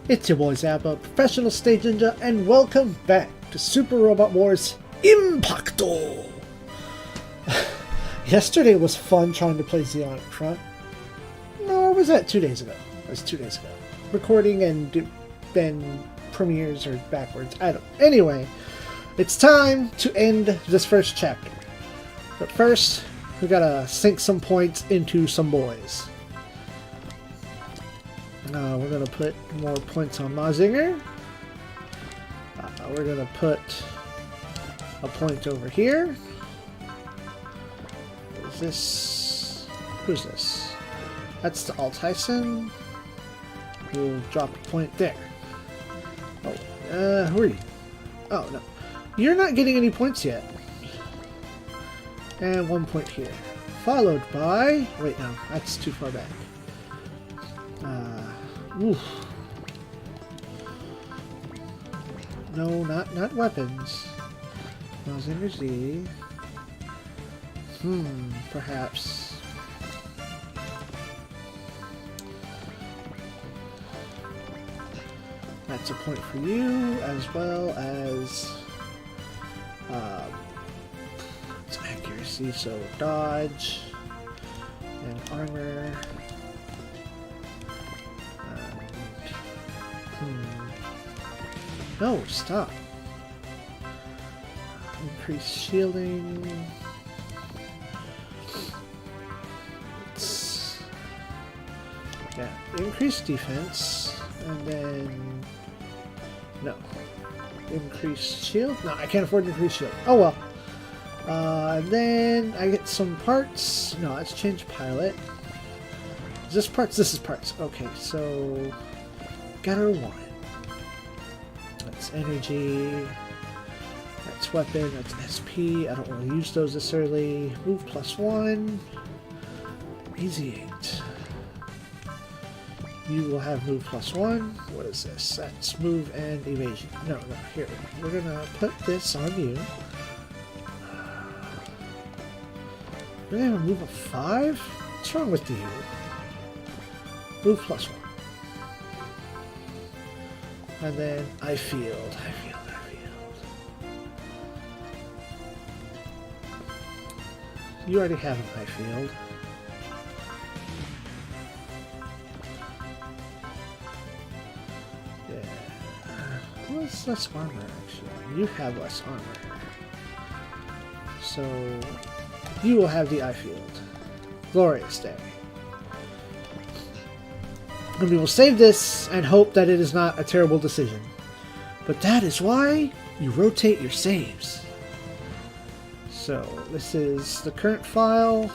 It's your boy Zappa, professional stage ninja, and welcome back to Super Robot Wars Impacto! Yesterday was fun trying to play ZEON up front. No, or was that 2 days ago? It was 2 days ago. Recording and then premieres are backwards. I don't. Anyway, it's time to end this first chapter. But first, we gotta sink some points into some boys. We're going to put more points on Mazinger. We're going to put a point over here. Is this... Who's this? That's the Alt-Tyson. We'll drop a point there. Oh, who are you? Oh, no. You're not getting any points yet. And 1 point here. Followed by... Wait, no. That's too far back. Oof. No, not weapons. Mazinger Z. Perhaps. That's a point for you, as well as it's accuracy, so dodge and armor. No, stop. Increase shielding. Yeah, increase defense. And then... No. Increase shield? No, I can't afford to increase shield. Oh well. And then I get some parts. No, let's change pilot. Is this parts? This is parts. Okay, so... Getter 1. That's energy, that's weapon, that's SP. I don't want to use those this early. Move +1. Easy 8. You will have move +1. What is this? That's move and evasion. No, here. We're gonna put this on you. We're gonna move a 5? What's wrong with you? Move +1. And then I field. You already have an I field. Yeah. What's less armor actually? You have less armor. So you will have the I field. Glorious day. And we will save this and hope that it is not a terrible decision. But that is why you rotate your saves. So this is the current file.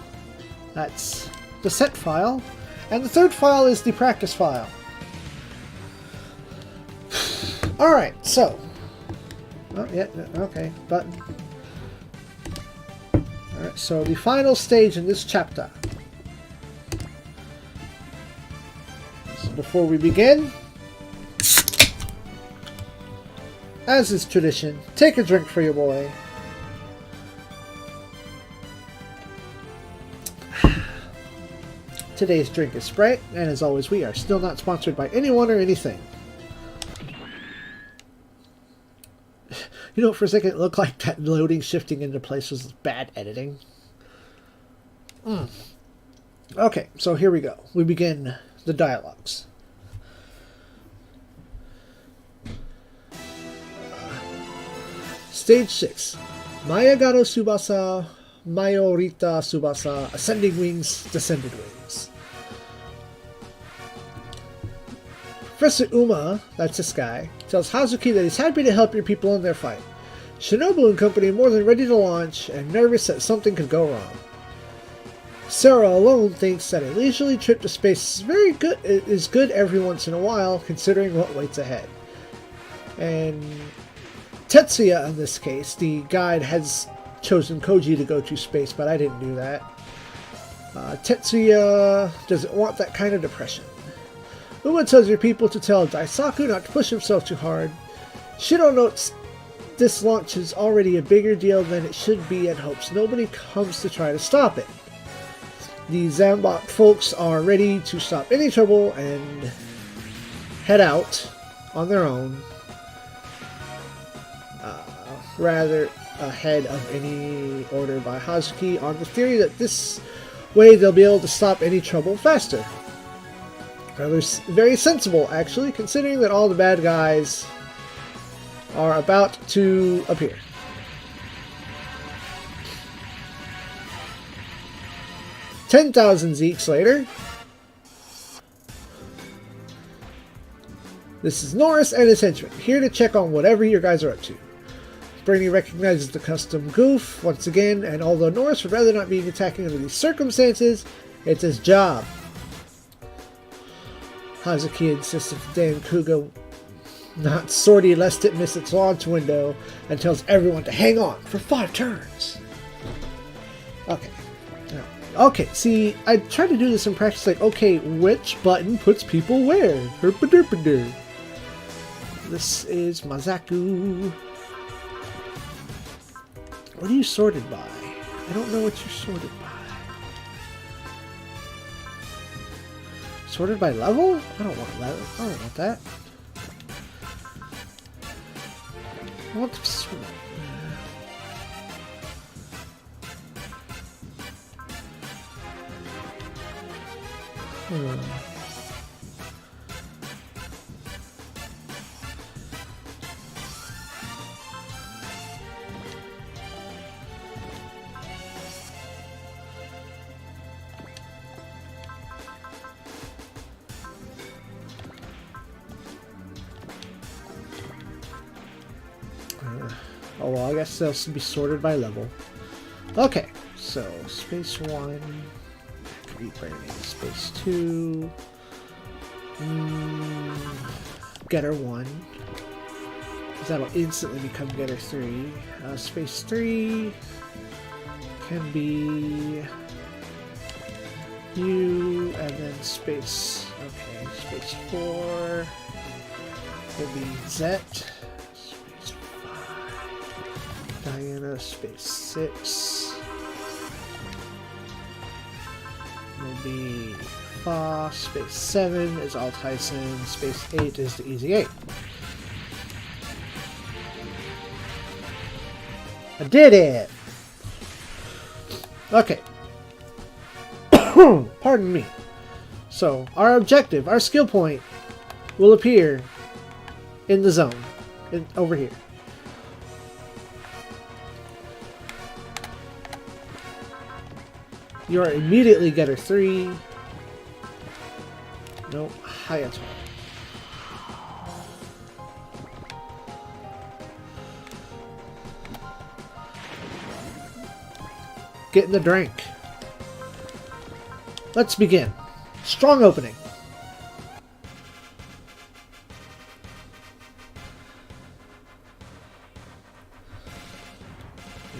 That's the set file. And the third file is the practice file. Alright, so. Oh, yeah, okay, button. Alright, so the final stage in this chapter. Before we begin, as is tradition, take a drink for your boy. Today's drink is Sprite, and as always, we are still not sponsored by anyone or anything. You know, for a second, it looked like that loading shifting into place was bad editing. Okay, so here we go. We begin the dialogues. Stage 6. Mayagato Subasa, Mayorita Subasa, Ascending Wings, Descended Wings. Professor Uma, that's this guy, tells Hazuki that he's happy to help your people in their fight. Shinobu and company are more than ready to launch and nervous that something could go wrong. Sarah alone thinks that a leisurely trip to space is good every once in a while, considering what waits ahead. And Tetsuya, in this case, the guide, has chosen Koji to go to space, but I didn't do that. Tetsuya doesn't want that kind of depression. Uma tells your people to tell Daisaku not to push himself too hard. Shiro notes this launch is already a bigger deal than it should be and hopes nobody comes to try to stop it. The Zambot folks are ready to stop any trouble and head out on their own, rather ahead of any order by Hazuki, on the theory that this way they'll be able to stop any trouble faster. Rather very sensible, actually, considering that all the bad guys are about to appear. $10,000 Zeeks later. This is Norris and his henchmen, here to check on whatever your guys are up to. Brainy recognizes the custom goof once again, and although Norris would rather not be attacking under these circumstances, it's his job. Hazuki insists that Dan Kuga not sortie lest it miss its launch window, and tells everyone to hang on for 5 turns. Okay. Okay, see, I tried to do this in practice, like, okay, which button puts people where? Herpaderpader. This is Mazaku. What are you sorted by? I don't know what you're sorted by. Sorted by level? I don't want level. I don't want that. I want to sort. Oh well, I guess they'll be sorted by level. Okay, so space 1, space 2, getter 1, because that'll instantly become getter 3. Space 3 can be you, and then space, okay, space 4 will be Zet. Diana, space 6 will be Fa, space 7 is All Tyson, space 8 is the Easy 8. I did it! Okay. Pardon me. So, our objective, our skill point, will appear in the zone, over here. You are immediately getter 3. No, Hayato. Get in the drink. Let's begin. Strong opening.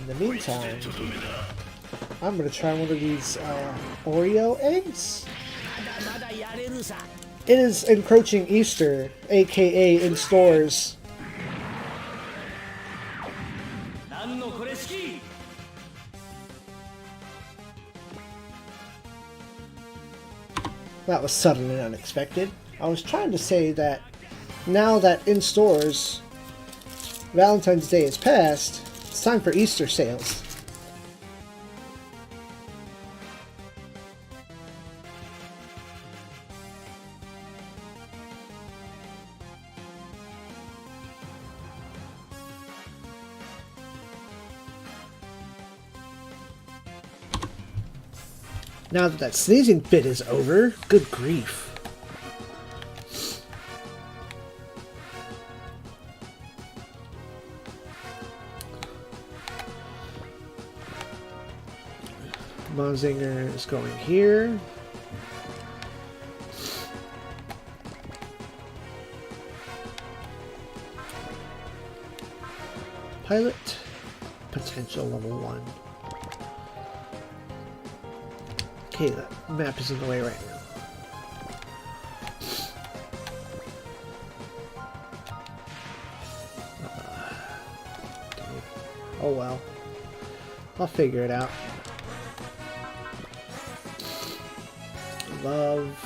In the meantime, I'm going to try one of these Oreo eggs. It is encroaching Easter, aka in stores. That was sudden and unexpected. I was trying to say that now that in stores Valentine's Day is past, it's time for Easter sales. Now that that sneezing bit is over, good grief. Monzinger is going here. Pilot, potential level 1. Okay, that map is in the way right now. Oh well. I'll figure it out. Love,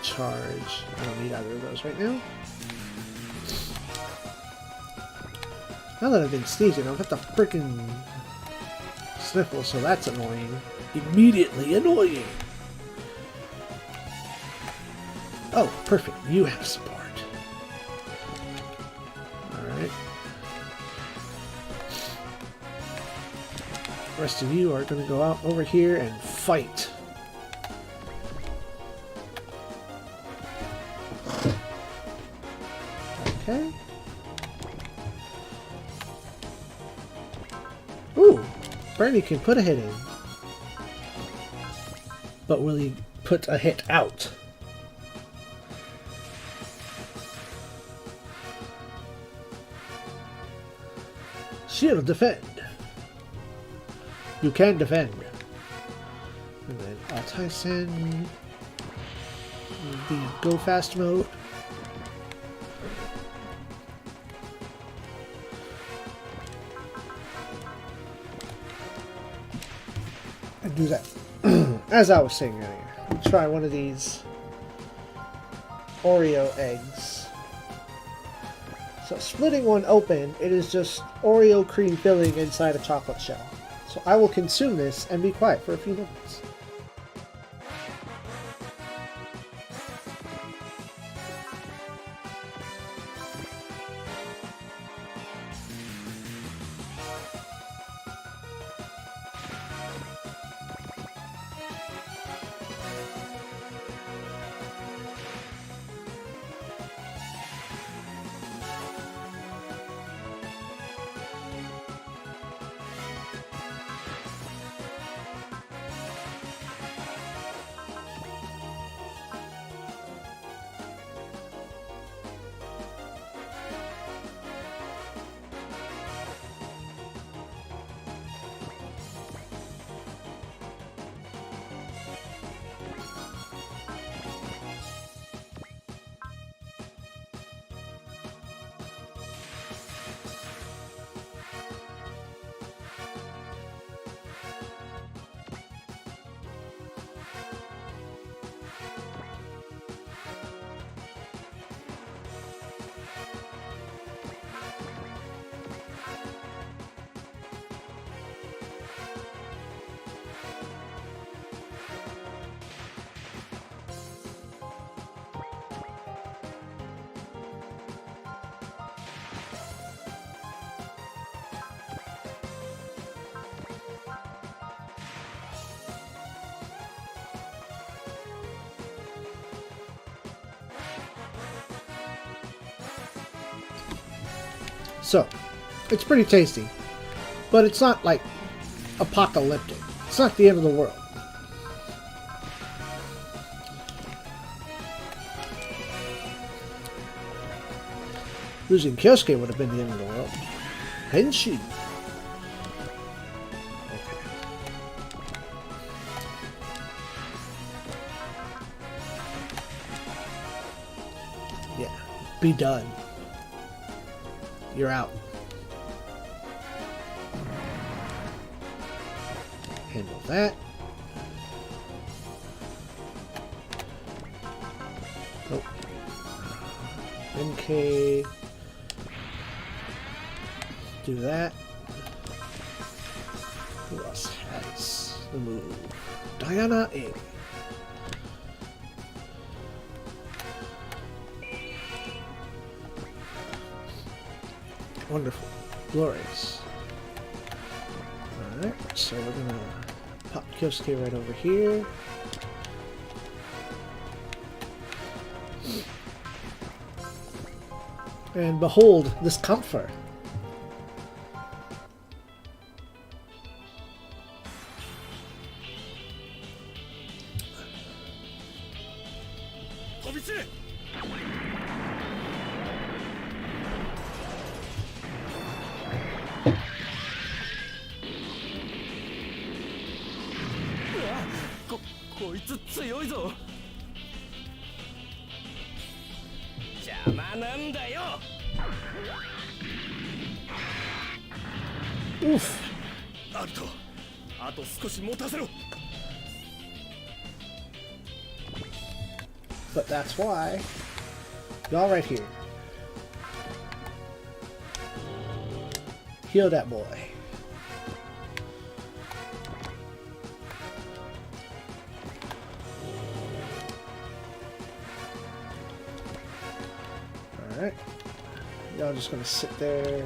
charge. I don't need either of those right now. Now that I've been sneezing, I've got the freaking sniffle, so that's annoying. Immediately annoying! Oh, perfect. You have support. Alright. The rest of you are going to go out over here and fight. Okay. Ooh! Bernie can put a hit in. But will he put a hit out? Shield defend. You can defend. And then Alt-Tyson. The go fast mode. And do that. As I was saying earlier, we'll try one of these Oreo eggs. So splitting one open, it is just Oreo cream filling inside a chocolate shell. So I will consume this and be quiet for a few moments. So, it's pretty tasty, but it's not like apocalyptic. It's not the end of the world. Losing Kyosuke would have been the end of the world. Henshi. Yeah, be done. You're out. Handle that. Oh. NK. Do that. Who else has the move? Diana A. Wonderful. Glorious. Alright, so we're gonna pop Kyosuke right over here. And behold this comfort. Oof. But that's why y'all right here. Heal that boy. Alright. Y'all just gonna sit there.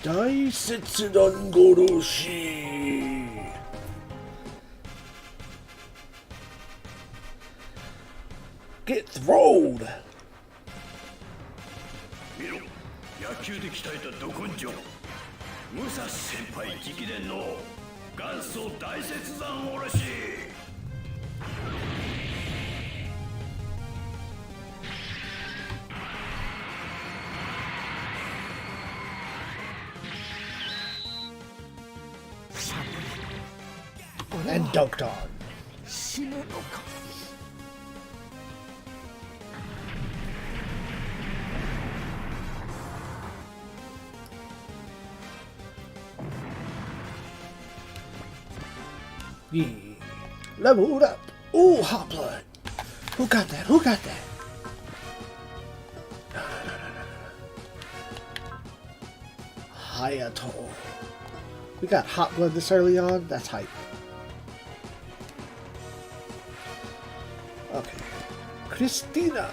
Daisetsudan Goroshi. Get throwed. 見ろ、野球で鍛えたど根性。武蔵先輩直伝の元祖大雪山おろし。And dunked on. 死ぬのか。Yeah. Leveled up. Ooh, hot blood. Who got that? Who got that? Hayato. We got hot blood this early on? That's hype. Okay. Christina.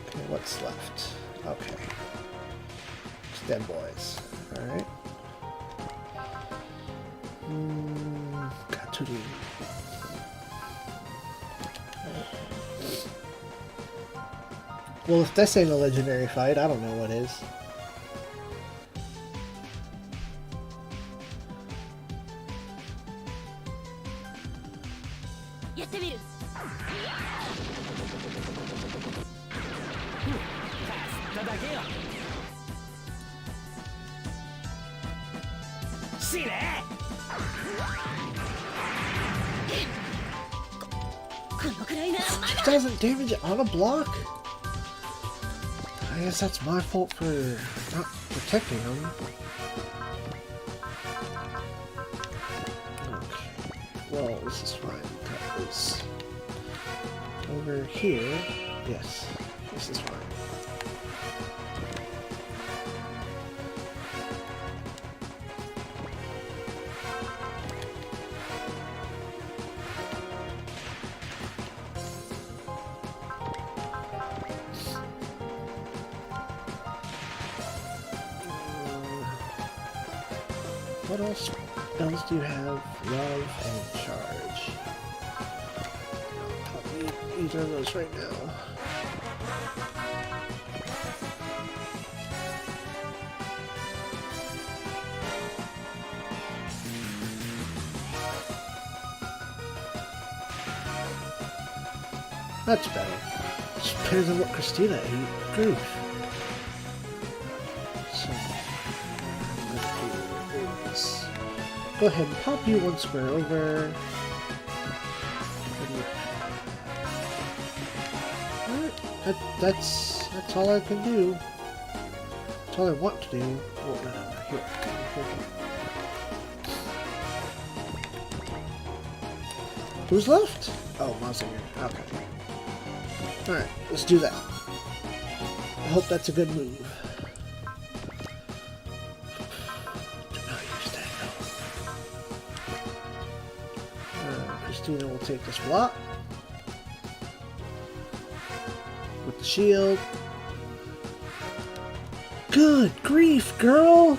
Okay, what's left? Okay. It's dead boys. Alright. Got to do. Well, if this ain't a legendary fight, I don't know what is. Doesn't damage it on a block? I guess that's my fault for not protecting him. Okay. Well, this is fine. Cut this over here. Yes, this is fine. What else do you have? Love and charge. I'll need either of those right now. That's better. It's better than what Christina ate. Grief. Go ahead and pop you one square over. Alright, that's all I can do. That's all I want to do. Oh, no, here. Who's left? Oh, Monsinger. Okay. Alright, let's do that. I hope that's a good move. Christina will take this block with the shield. Good grief, girl!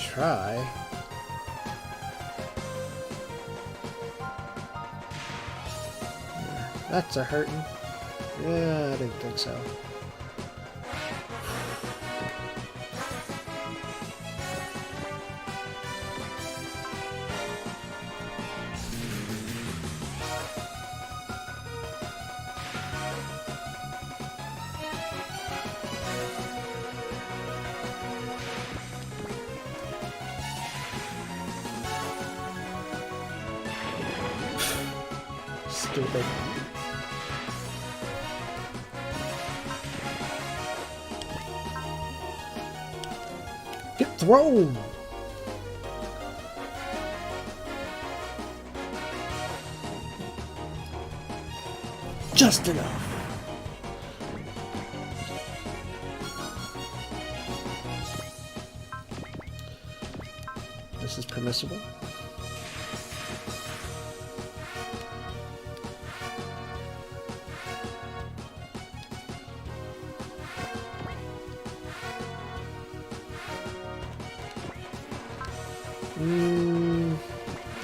Try. That's a hurting. Yeah, I didn't think so. Stupid. throne. Just enough. This is permissible.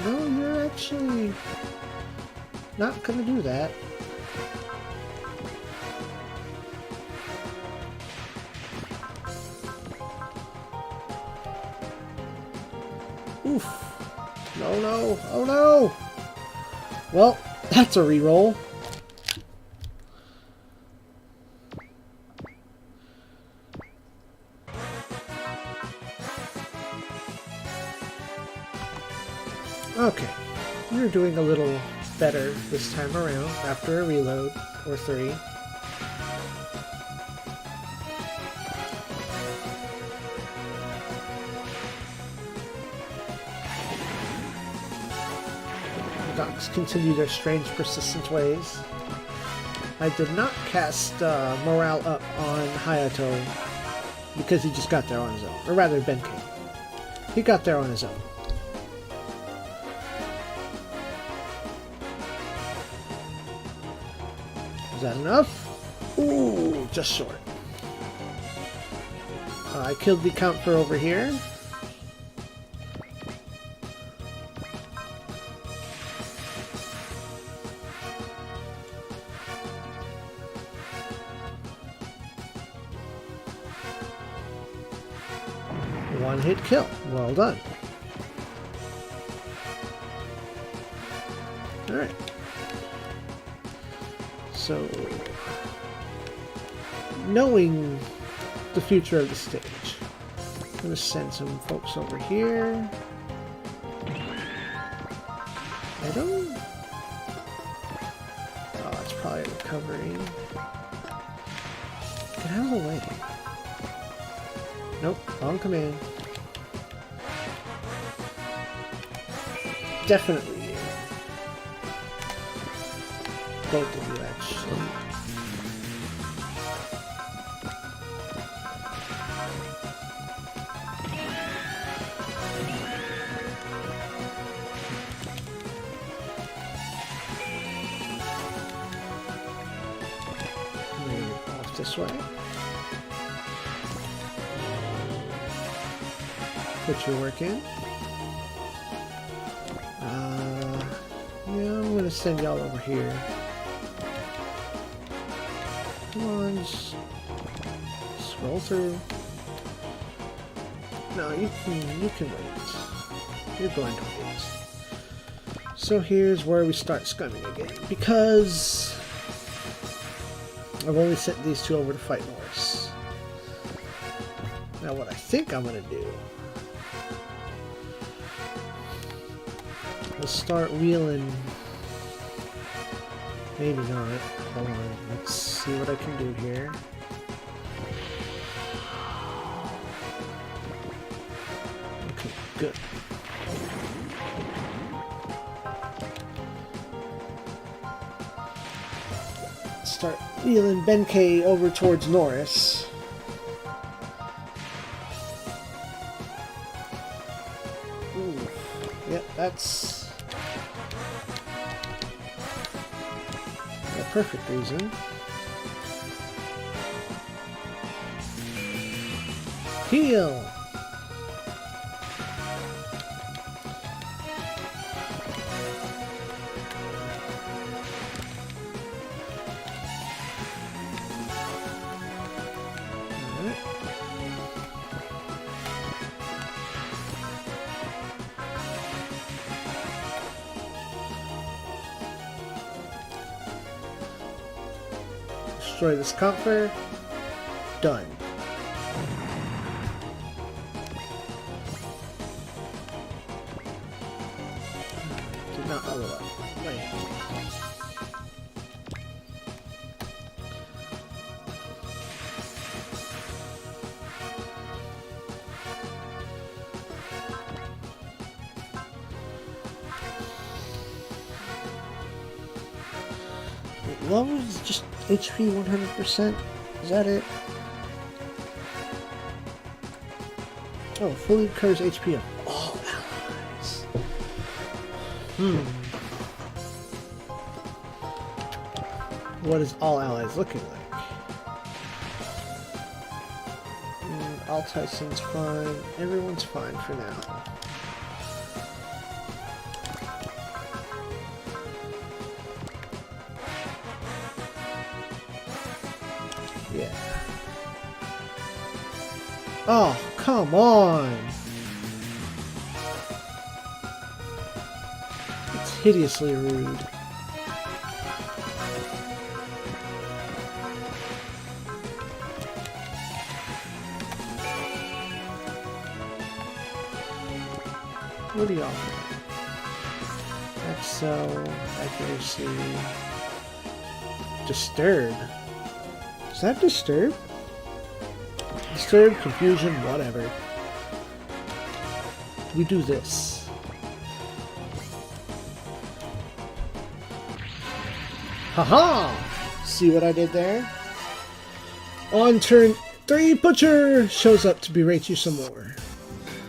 No, you're actually not gonna do that. Oof. No, no. Oh, no. Well, that's a reroll. Okay. You're doing a little better this time around after a reload or 3. Dogs continue their strange, persistent ways. I did not cast morale up on Hayato because he just got there on his own. Or rather, Benkei. He got there on his own. Is that enough? Ooh, just short. I killed the counter over here. One-hit kill. Well done. Alright. So, knowing the future of the stage, I'm going to send some folks over here. I don't... Oh, it's probably recovering. Get out of the way. Nope, wrong command. Definitely you. Both of you, actually. Move off this way. Put your work in. Yeah, I'm gonna send y'all over here. Come on, just scroll through. No, you can wait. You're going to wait. So here's where we start scumming again, because I've only sent these two over to fight Norse. Now what I think I'm gonna do, let's start wheeling. Maybe not. Hold on. Let's see what I can do here. Okay, good. Start wheeling Benkei over towards Norris. Ooh. Yep, that's a perfect reason. Heal! Destroy this comfort. Done. Did not level up. Right. what was just HP 100%? Is that it? Oh, fully recovers HP of all allies. What is all allies looking like? All Tyson's fine. Everyone's fine for now. Yeah. Oh, come on! It's hideously rude. What do y'all think? Exo, accuracy, disturb. Is that disturb? Disturb, confusion, whatever. We do this. Haha! See what I did there? On turn 3, Butcher shows up to berate you some more.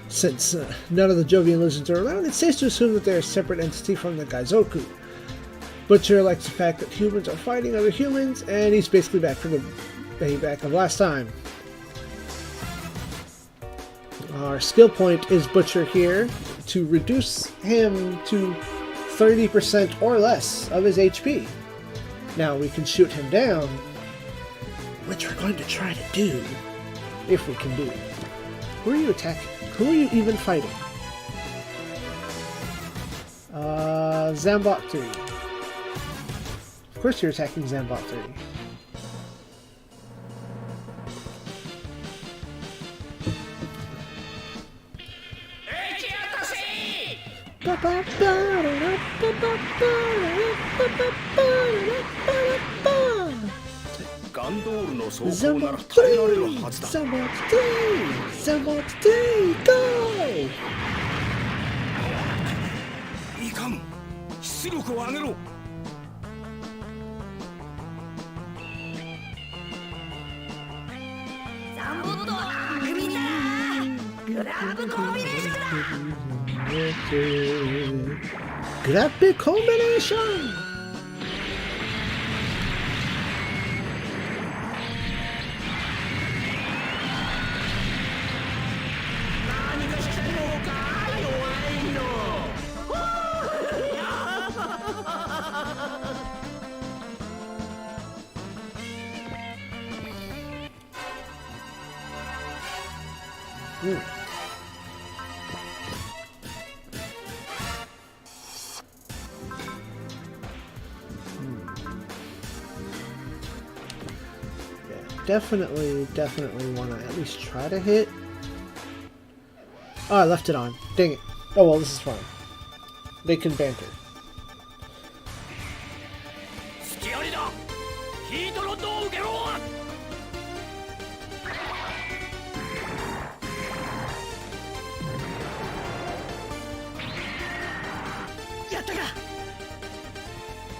Since none of the Jovian lizards are around, it's safe to assume that they're a separate entity from the Gaizoku. Butcher likes the fact that humans are fighting other humans, and he's basically back from the payback of last time. Our skill point is Butcher here to reduce him to 30% or less of his HP. Now we can shoot him down, which we're going to try to do, if we can do it. Who are you attacking? Who are you even fighting? Zambot 3. Of course you're attacking Zambot 3. Zambot 3! Go! いかん出力を上げろザンボットはあくびだグラップコンビネーションだグラップコンビネーションDefinitely want to at least try to hit. Oh, I left it on. Dang it. Oh well, this is fine. They can banter.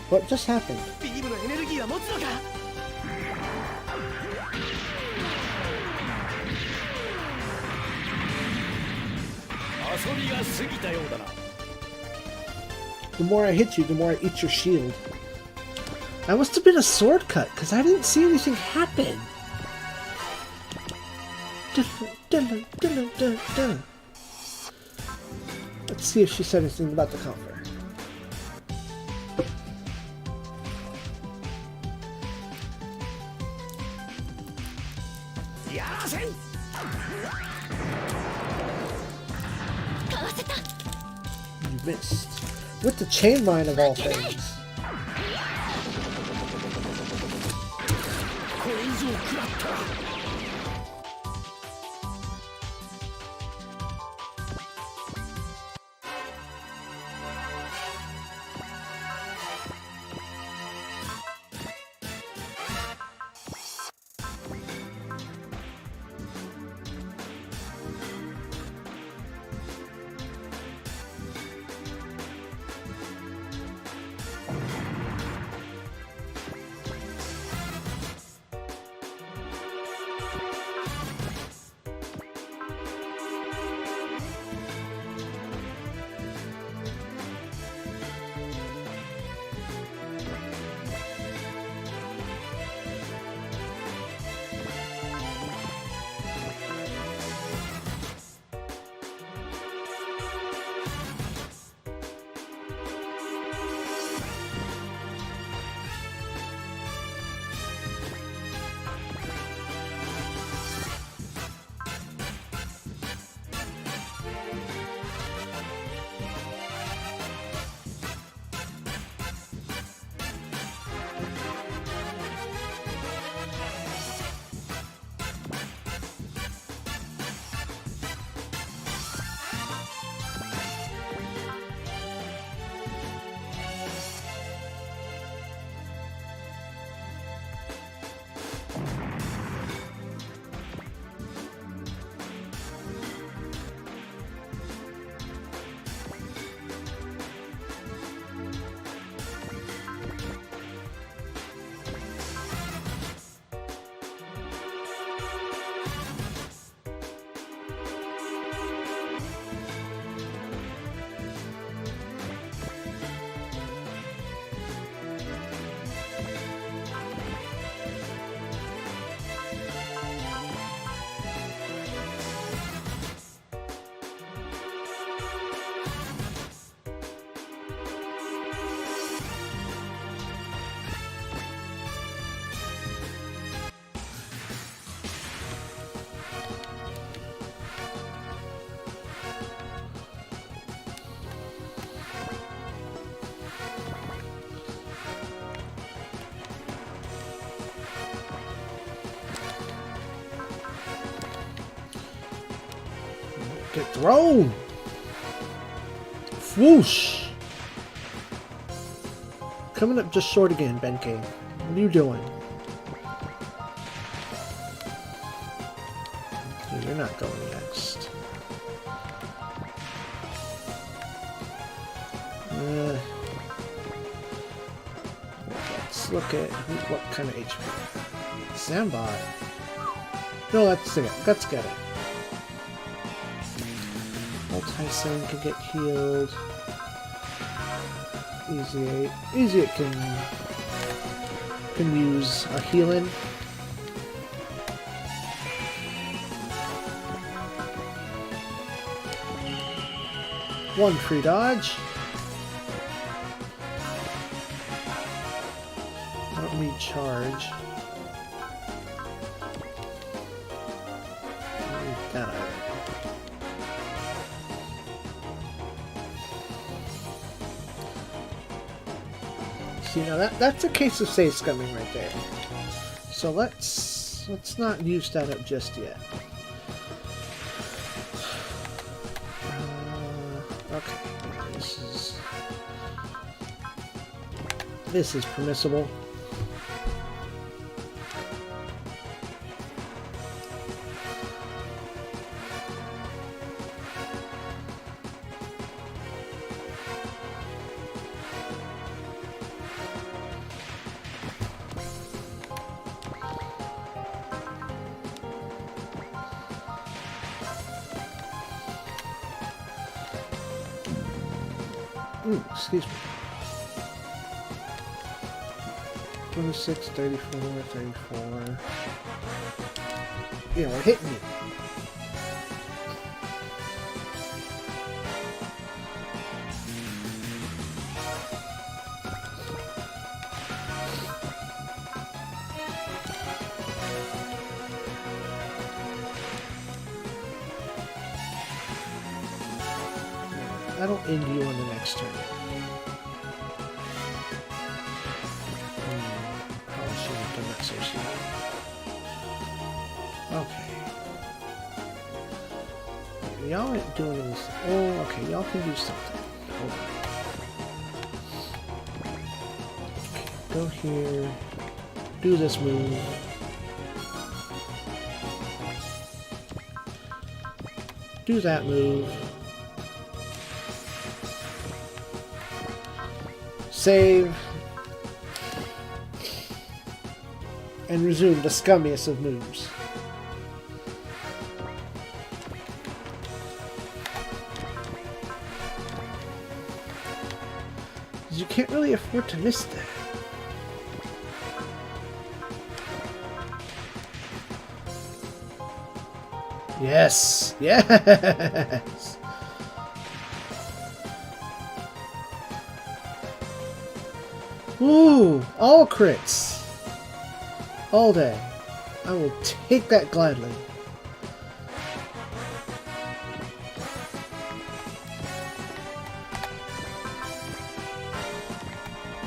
What just happened? The more I hit you, the more I eat your shield. That must have been a sword cut, because I didn't see anything happen. Let's see if she said anything about the comfort. You missed. With the chain mine of all things. Get thrown! Whoosh! Coming up just short again, Benkei. What are you doing? You're not going next. Let's look at what kind of HP. Sandbot. No, let's get it. Multi-Sand can get healed. Easy it can use a healing. One free dodge. I don't need charge. I don't need that either. See, now that's a case of save scumming right there. So let's not use that up just yet. Okay, this is permissible. Excuse me. 26, 34, 34. You know, we're hitting you. That'll end you on the next turn. Probably should have done that so soon. Okay. Y'all ain't doing anything. Oh, okay. Y'all can do something. Hold on. Okay, go here. Do this move. Do that move. Save, and resume the scummiest of moves. You can't really afford to miss that. Yes! Yes! Ooh, all crits. All day. I will take that gladly.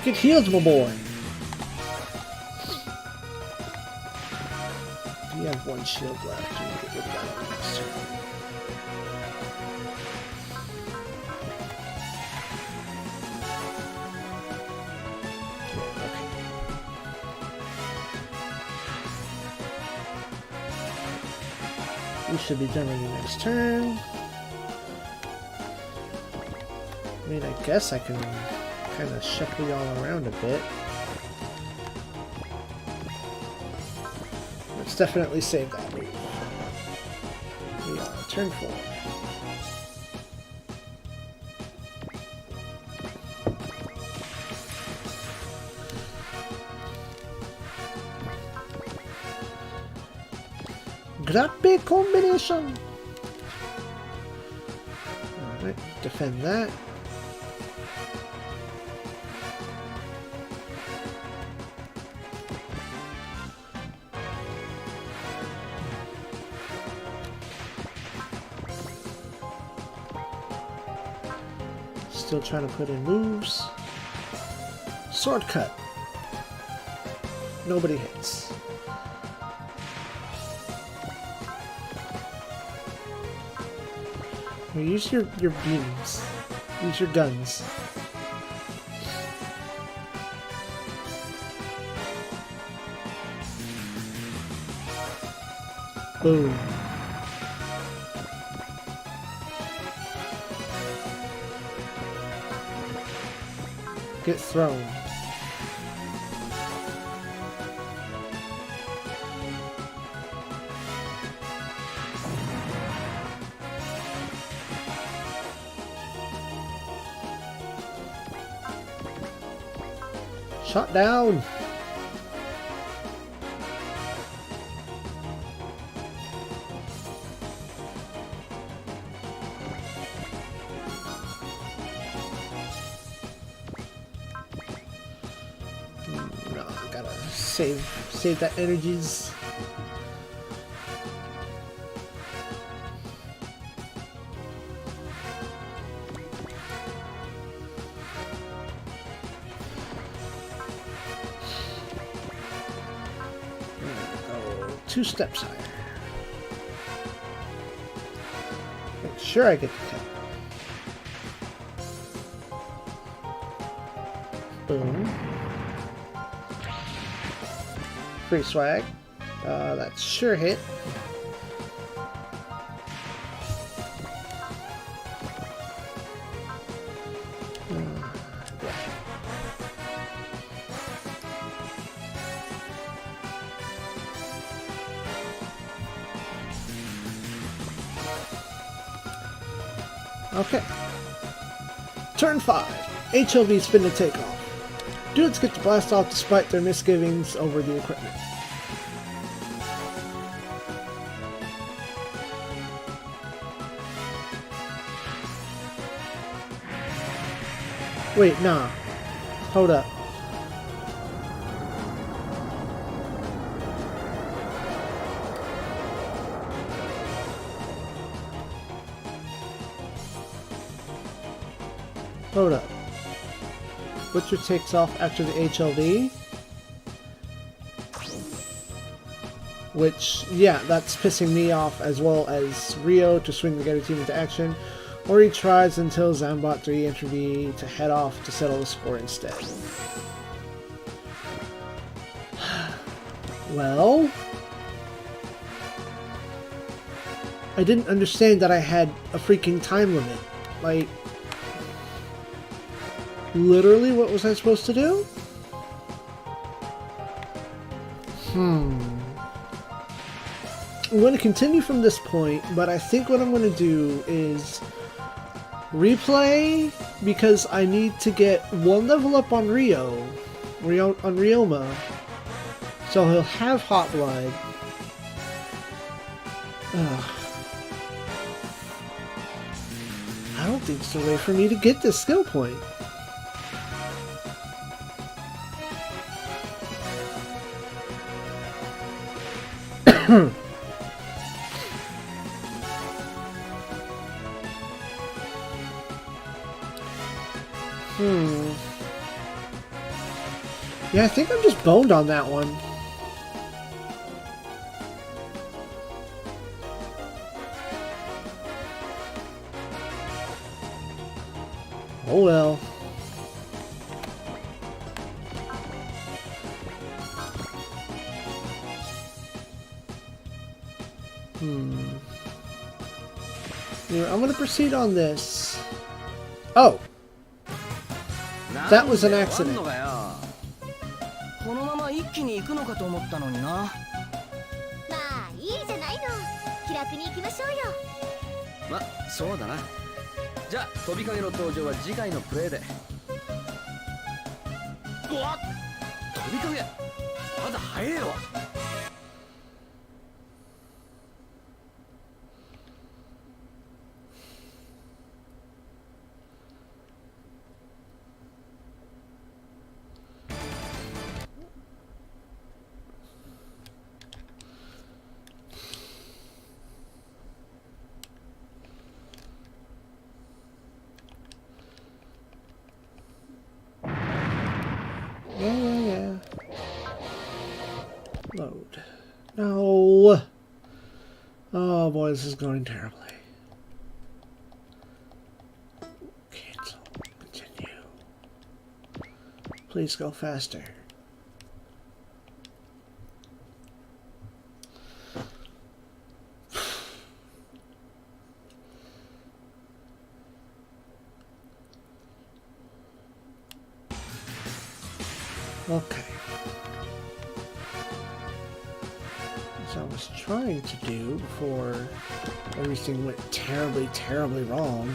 Get healed, my boy. You have one shield left. You need to get rid of that on the next turn. You should be done on your next turn. I mean, I guess I can kind of shuffle y'all around a bit. Let's definitely save that move. We are turn 4. Grappe combination! Alright, defend that. Still trying to put in moves. Sword cut. Nobody hits. Well, use your beams. Use your guns. Boom. Get thrown. Shot down. No, I gotta save that energies. Go 2 steps higher. Make sure I get the kill. Boom. Free swag. That's sure hit. Okay. Turn 5. HLV spin to take off. Dudes get to blast off despite their misgivings over the equipment. Wait, nah. Hold up. Hold up. Butcher takes off after the HLV. Which, yeah, that's pissing me off, as well as Rio to swing the Getter team into action. Or he tries until Zambot 3 intervene to head off to settle the score instead. Well, I didn't understand that I had a freaking time limit. Like, literally, what was I supposed to do? I'm going to continue from this point, but I think what I'm going to do is replay, because I need to get 1 level up on Ryoma, so he'll have Hot Blood. Ugh. I don't think there's a way for me to get this skill point. Yeah, I think I'm just boned on that one. Oh well. Here, I'm gonna proceed on this. Oh! That was an accident. このまま一気に行くのかと思ったのにな。まあいいじゃないの。気楽に行きましょうよ。ま、そうだな。じゃあ飛び影の登場は次回のプレイで。うわっ、飛び影まだ早えよ。Yeah. Load. No. Oh boy, this is going terribly. Please go faster. Okay. As I was trying to do before everything went terribly, terribly wrong.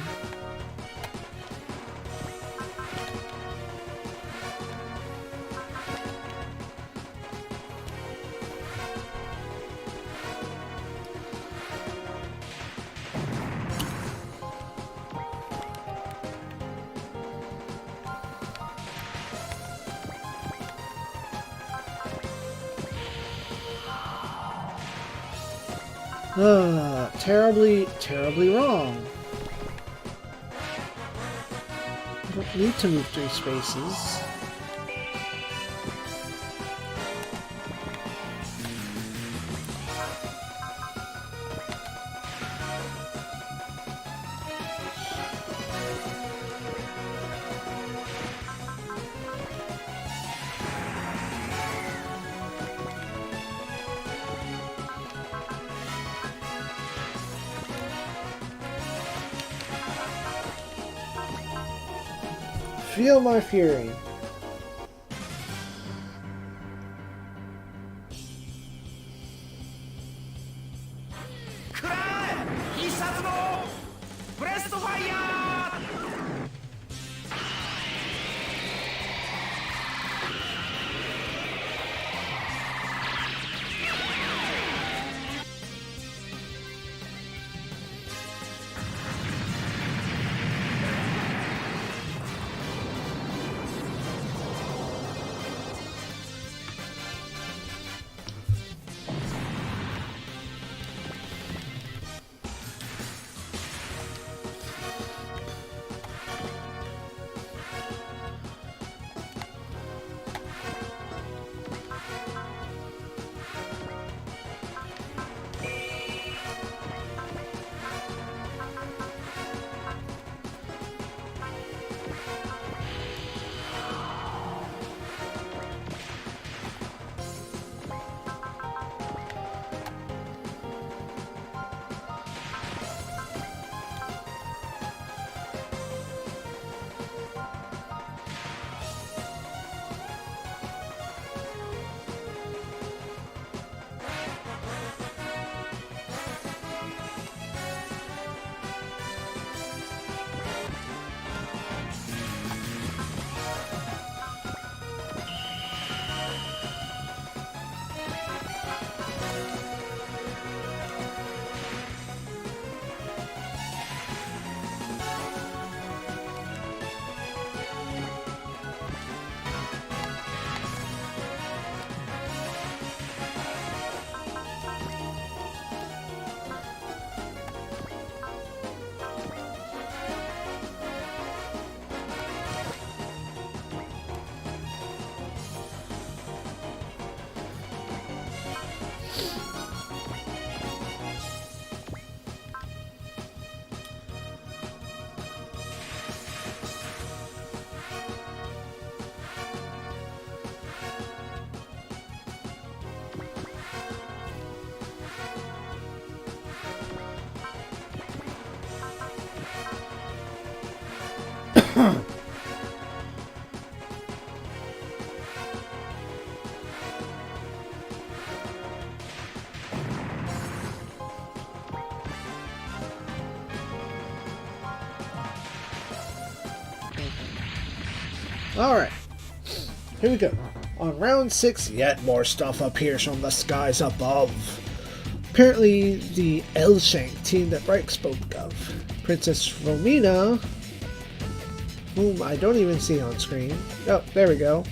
Terribly, terribly wrong. I don't need to move 3 spaces. Feel my fury. Alright, here we go. On round 6, yet more stuff appears from the skies above. Apparently, the Elshank team that Reich spoke of. Princess Romina, whom I don't even see on screen. Oh, there we go.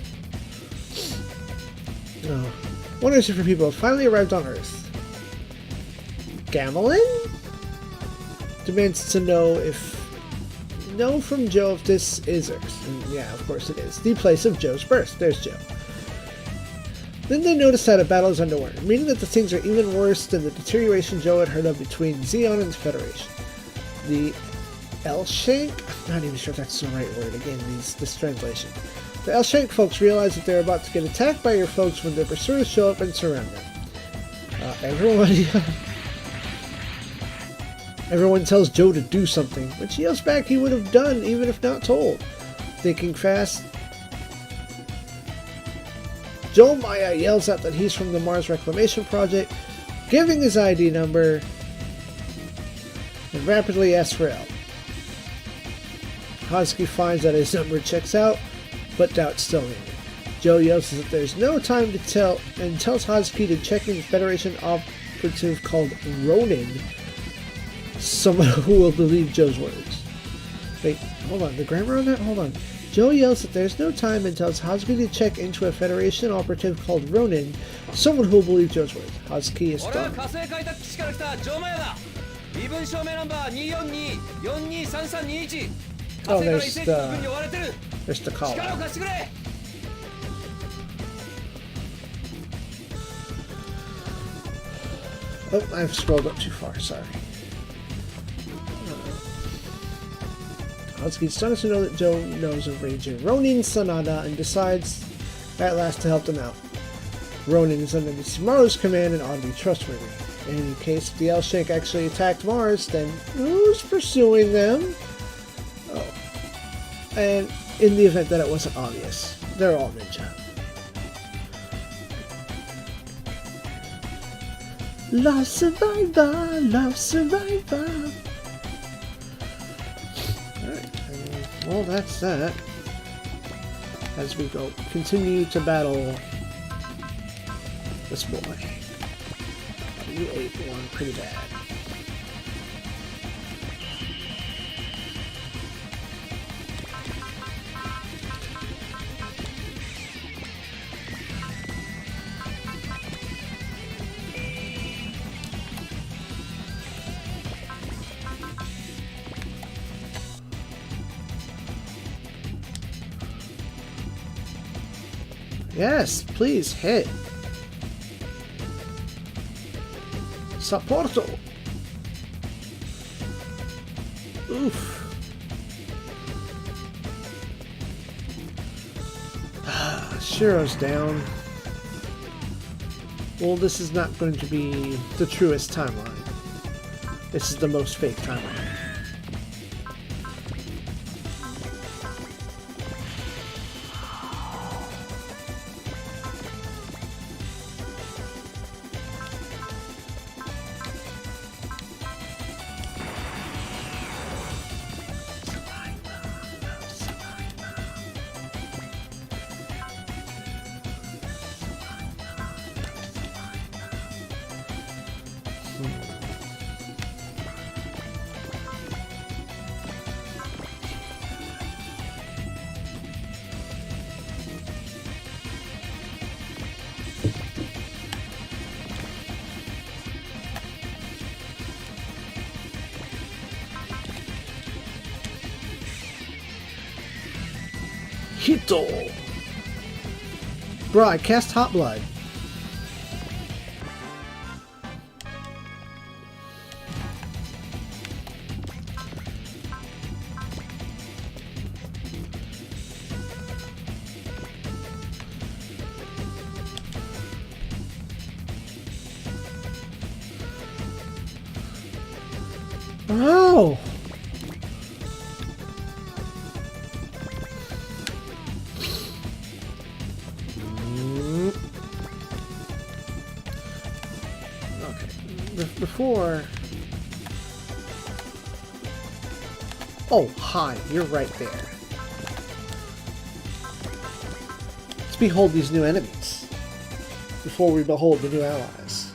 Oh. Wonders if people have finally arrived on Earth. Gamelin demands to know from Joe if this is Earth. And yeah, of course it is. The place of Joe's birth. There's Joe. Then they notice that a battle is underway, meaning that the things are even worse than the deterioration Joe had heard of between ZEON and the Federation. The L-Shank? I'm not even sure if that's the right word. Again, this translation. The L-Shank folks realize that they're about to get attacked by your folks when their pursuers show up and surround them. Everyone tells Joe to do something, which he yells back he would have done even if not told. Thinking fast, Joe Maya yells out that he's from the Mars Reclamation Project, giving his ID number, and rapidly asks for help. Hazuki finds that his number checks out, but doubts still in it. Joe yells that there's no time to tell, and tells Hazuki to check in the Federation operative called Ronin, someone who will believe Joe's words. Wait, hold on, the grammar on that? Hold on. Joe yells that there's no time and tells Hazuki to check into a Federation operative called Ronin, someone who will believe Joe's words. Hazuki is stunned. Oh, there's the call. Oh, I've scrolled up too far, sorry. Hazuki's stunned to know that Joe knows of Raging Ronin Sanada and decides at last to help them out. Ronin is under Mitsumaru's command and ought to be trustworthy. In case the L-Shank actually attacked Mars, then who's pursuing them? Oh. And in the event that it wasn't obvious, they're all ninja. Love Survivor, Love Survivor. Alright, well that's that. As we continue to battle this boy. You ate one pretty bad. Yes, please hit. Supporto. Oof. Shiro's down. Well, this is not going to be the truest timeline. This is the most fake timeline. Hito! Bro, I cast Hot Blood. Oh! Before... Oh, hi, you're right there. Let's behold these new enemies before we behold the new allies.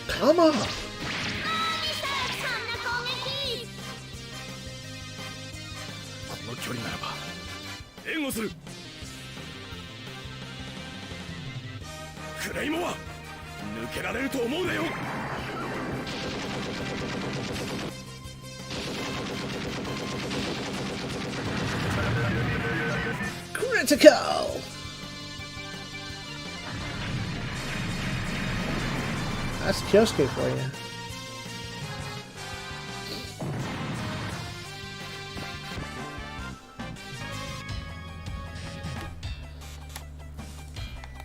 Come on! の距離ならば援護する。レイモア抜けられると思うなよ。 Critical! That's Kyosuke for you.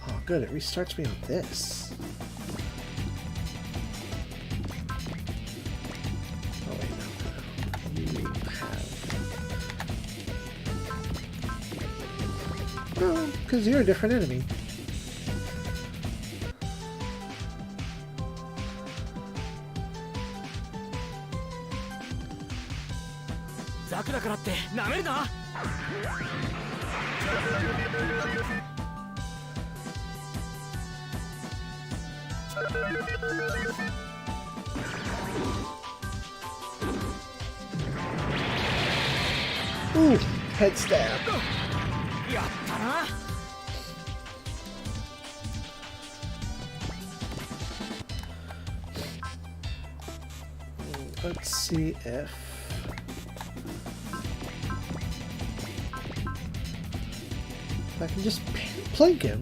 Oh, good. It restarts me on this. Oh, wait, no. You have... No, because you're a different enemy. Zaku だからってなめるな。 Ooh, head stab. やったな。 Let's see if I can just plank him.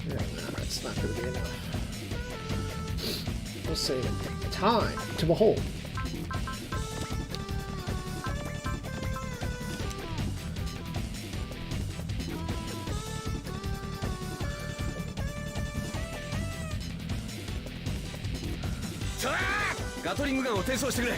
Yeah, no, that's not going to be enough. We'll say time to behold. Char! ガトリングガンを転送してくれ。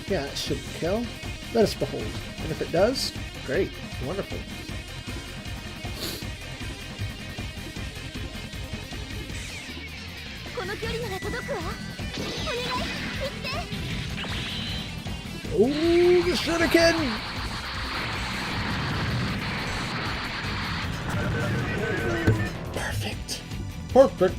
Yeah, it should kill. Let us behold. And if it does, great. Wonderful. Oh, the shuriken! Perfect. Perfect.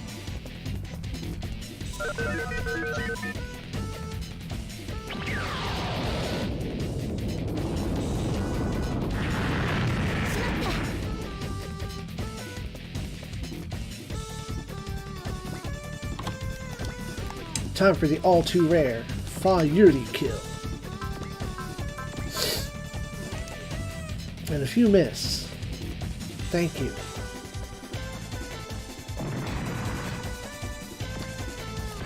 Time for the all too rare Fa-Yuri kill. And if you miss, thank you.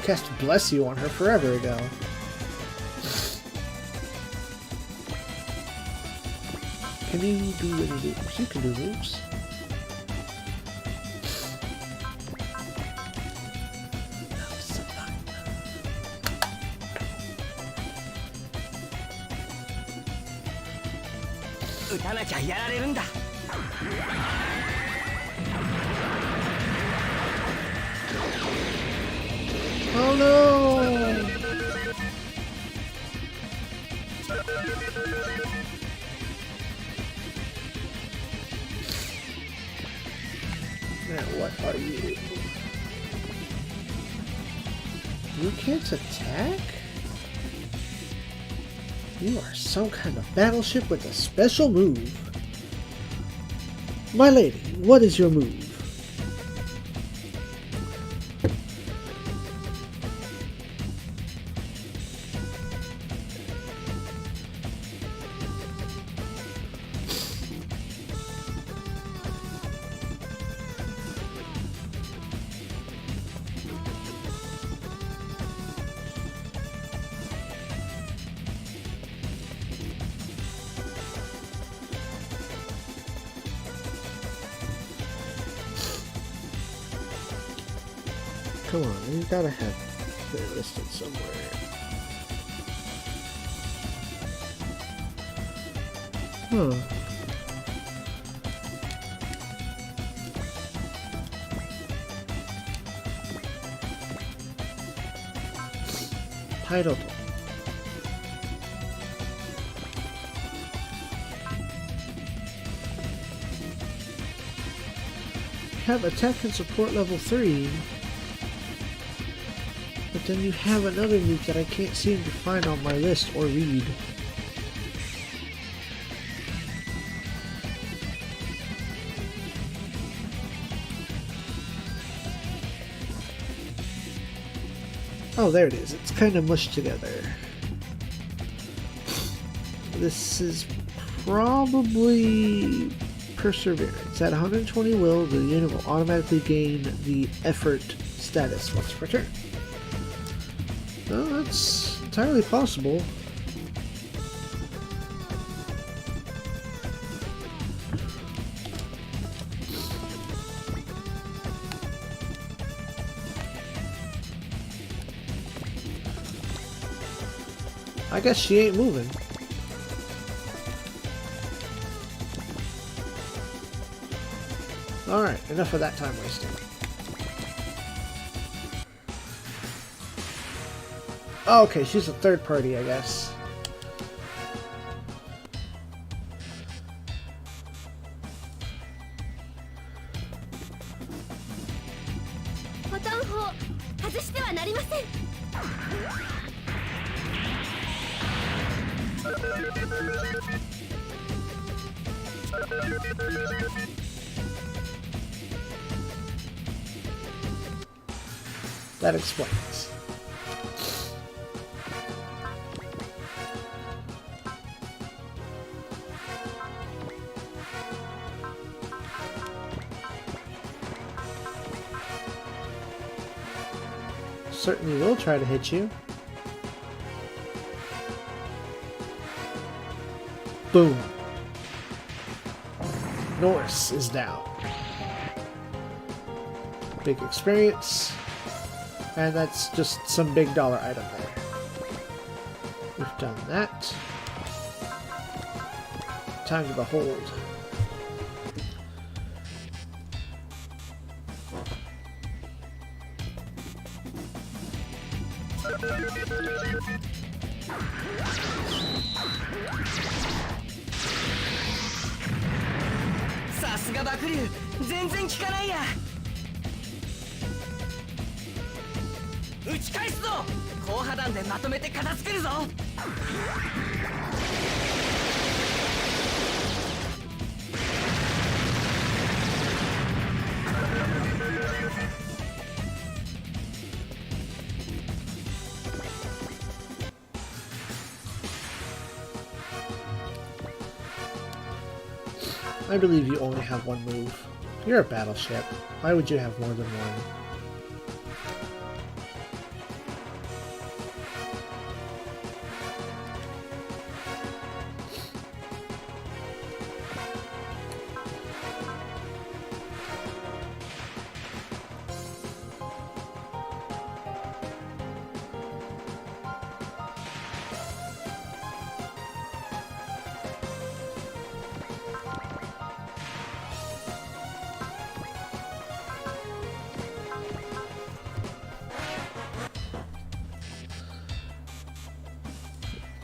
Cast Bless You on her forever ago. Can you do any moves? You can do moves. Oh no! Now what are you? You can't attack? You are some kind of battleship with a special move. My lady, what is your move? Come on, you gotta have it listed somewhere. Huh. Title. Have attack and support level 3, but then you have another nuke that I can't seem to find on my list or read. Oh, there it is. It's kind of mushed together. This is probably Perseverance. At 120 will, the unit will automatically gain the effort status once per turn. Well, that's entirely possible. I guess she ain't moving. Alright, enough of that time wasting. Oh, okay, she's a third party, I guess. That explains. Certainly will try to hit you. Boom. Norse is down. Big experience. And that's just some big dollar item there. We've done that. Time to behold. I believe you only have one move. You're a battleship. Why would you have more than one?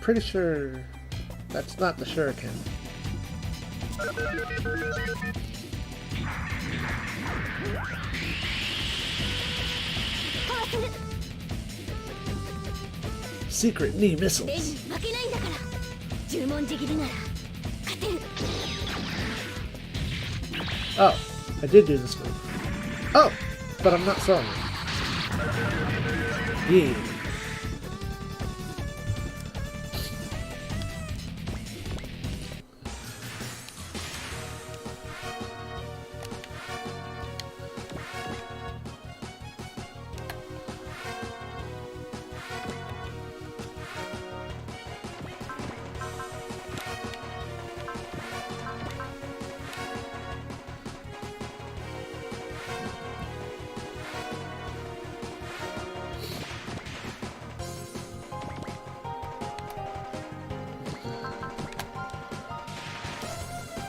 Pretty sure that's not the shuriken. Secret knee missiles. Oh, I did do this move. Oh, but I'm not throwing it. Yeah.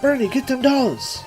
Bernie, get them dolls!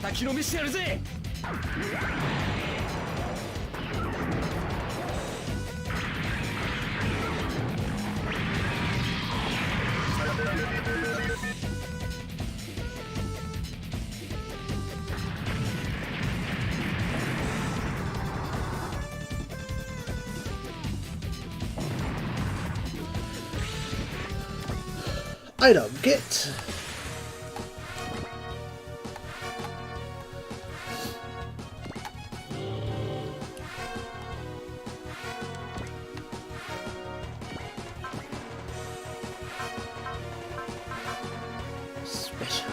叩きのめしてやるぜ。Item get. Special.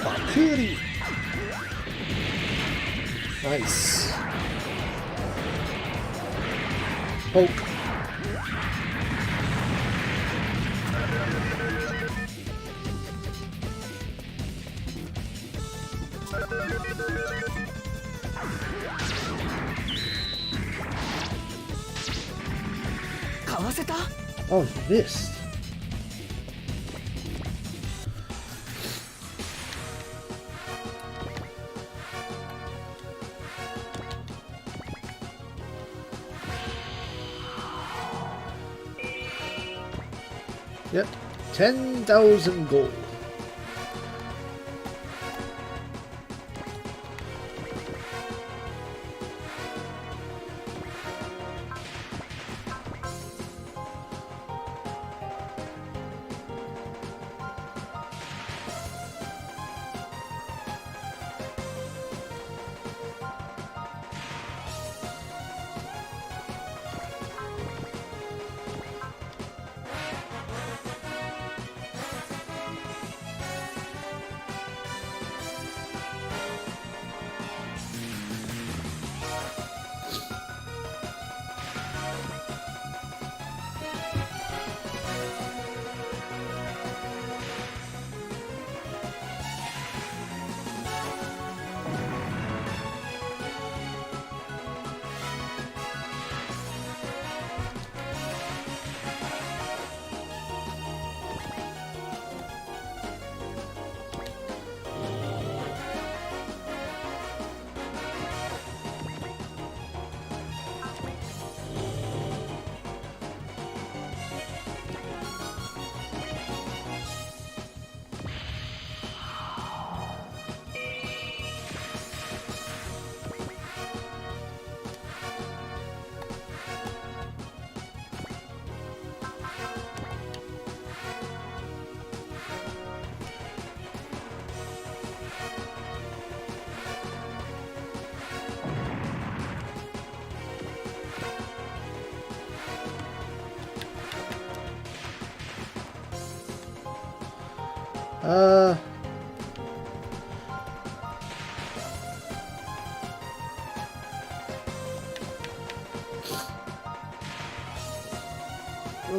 Bakuri. Nice. Poke. Oh, you missed. Yep, 10,000 gold.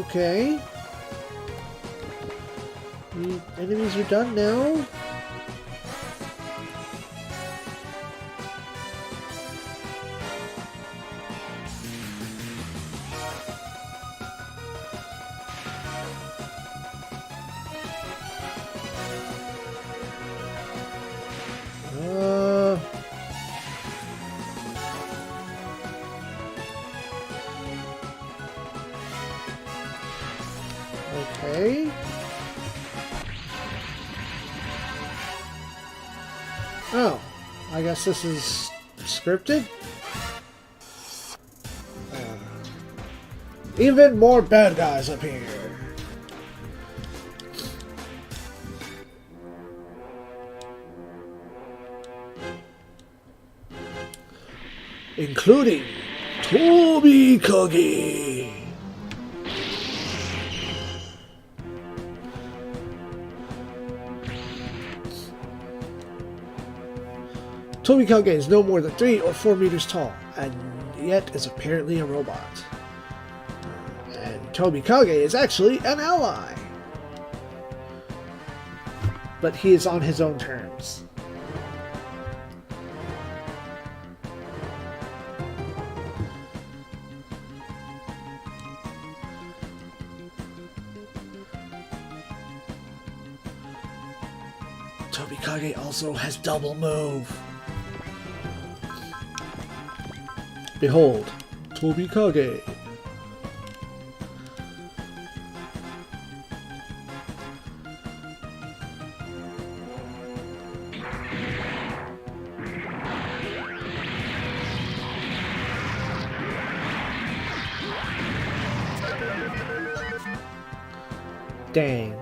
Okay. The enemies are done now. Okay. Oh, I guess this is scripted? Even more bad guys appear. Including Tomikage. Tomikage is no more than 3 or 4 meters tall, and yet is apparently a robot. And Tomikage is actually an ally. But he is on his own terms. Tomikage also has double move. Behold, Tomikage. Dang.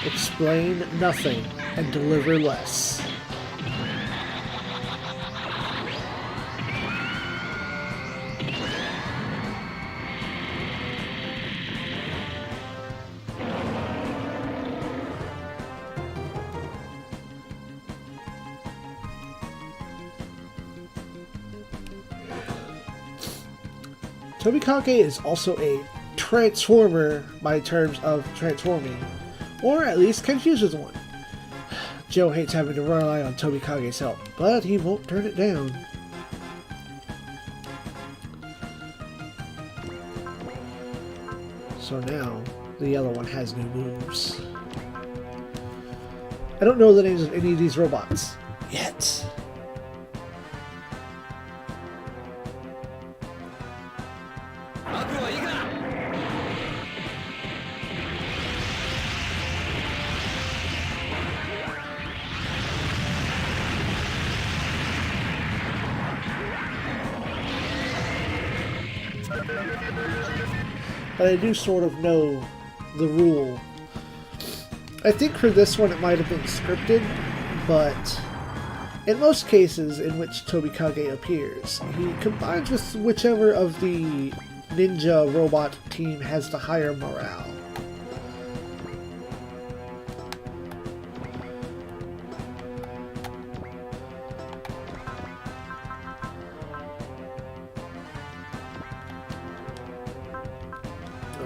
Explain nothing and deliver less. Tomikage is also a transformer by terms of transforming, or at least confuses one. Joe hates having to rely on Tomikage's help, but he won't turn it down. So now, the yellow one has new moves. I don't know the names of any of these robots yet. But I do sort of know the rule. I think for this one it might have been scripted, but in most cases in which Tomikage appears, he combines with whichever of the ninja robot team has the higher morale.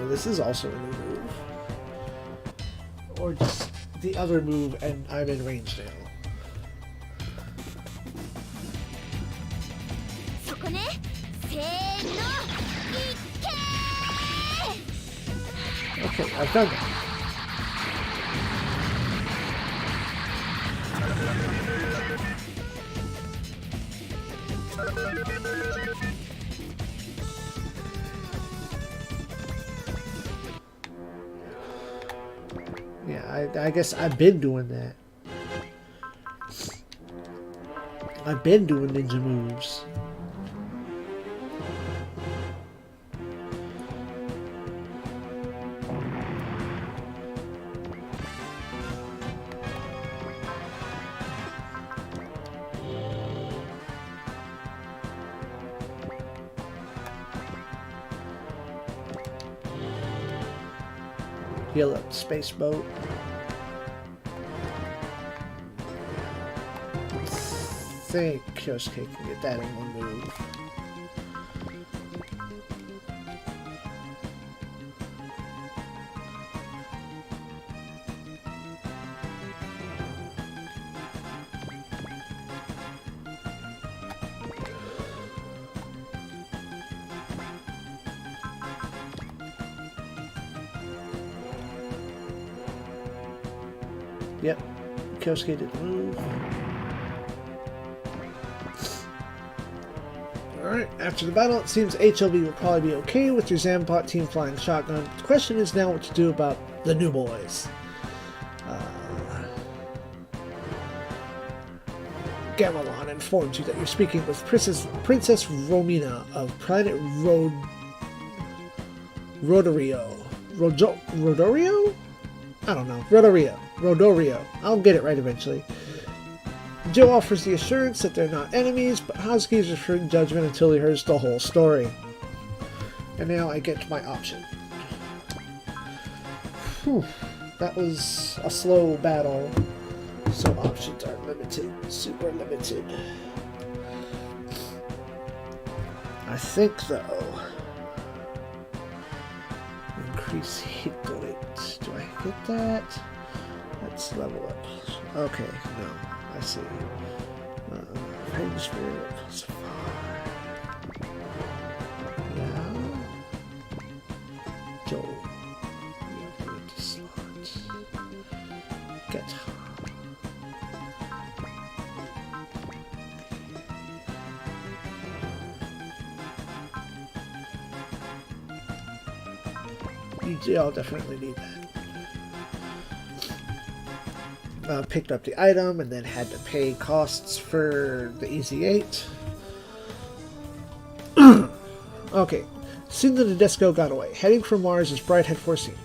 This is also a new move. Or just the other move and I'm in range now. Okay, I've done that. I guess I've been doing that. I've been doing ninja moves. Heal up space boat. I think Kyosuke can get that in one move. Yep, Kyosuke didn't move. Alright, after the battle, it seems HLB will probably be okay with your Zampot team flying shotgun. The question is now what to do about the new boys. Gamelon informs you that you're speaking with Princess Romina of planet Rodorio. Rodorio? I don't know. Rodorio. I'll get it right eventually. Joe offers the assurance that they're not enemies, but Hazuki is referring judgment until he hears the whole story. And now I get my option. Whew. That was a slow battle. So options are limited. Super limited. I think, though... Increase hit rate. Do I get that? Let's level up. Okay, no. I see. Pain Spirit plus 5. Yeah. Joel. You have to slot. Get her. I'll definitely need that. Picked up the item and then had to pay costs for the Easy 8. Okay, soon the Nadesco got away, heading for Mars as Bright had foreseen.